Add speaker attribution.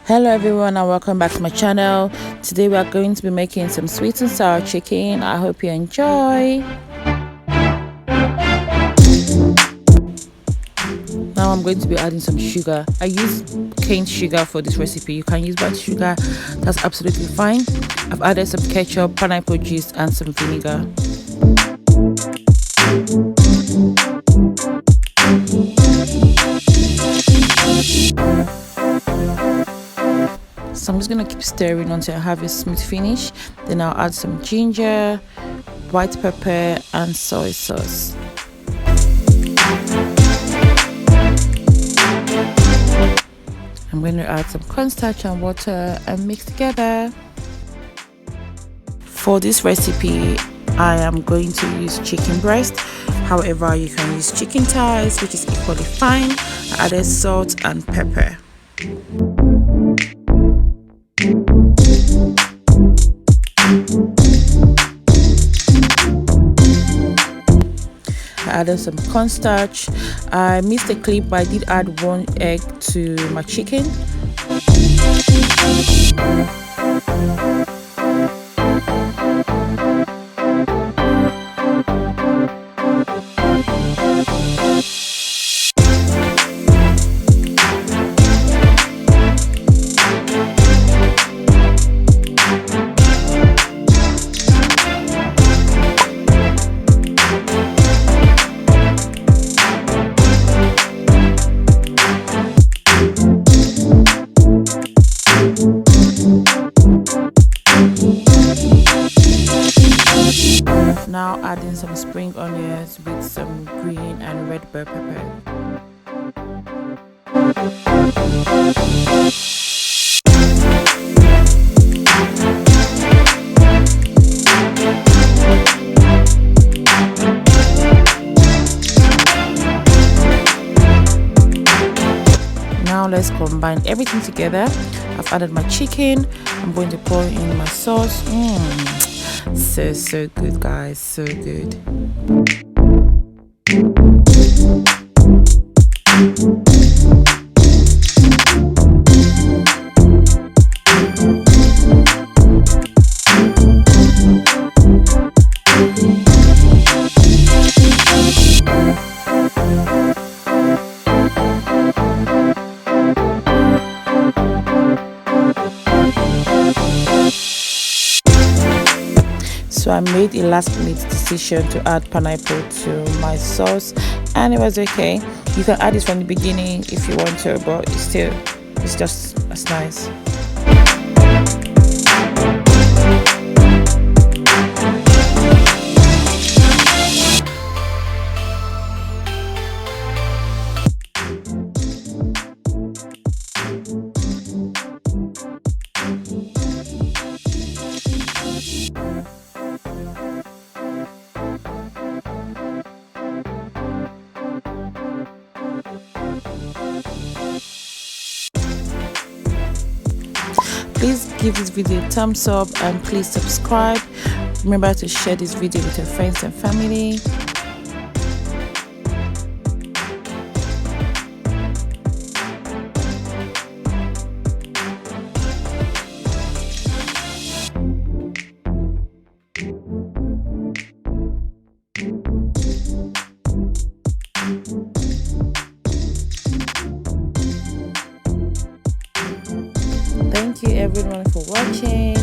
Speaker 1: Hello everyone and welcome back to my channel. Today we are going to be making some sweet and sour chicken. I hope you enjoy. Now I'm going to be adding some sugar. I use cane sugar for this recipe. You can use white sugar, that's absolutely fine. I've added some ketchup, pineapple juice and some vinegar. So I'm just going to keep stirring until I have a smooth finish. Then I'll add some ginger, white pepper and soy sauce. I'm going to add some cornstarch and water and mix together. For this recipe, I am going to use chicken breast. However, you can use chicken thighs, which is equally fine. I added salt and pepper. I added some cornstarch. I missed a clip, but I did add 1 egg to my chicken. Now adding some spring onions with some green and red bell pepper. Now let's combine everything together. I've added my chicken. I'm going to pour in my sauce. So good, guys, so good. So I made a last minute decision to add pineapple to my sauce and it was okay. You can add it from the beginning if you want to, but it's just as nice. Please give this video a thumbs up and please subscribe. Remember to share this video with your friends and family. Thank you everyone for watching.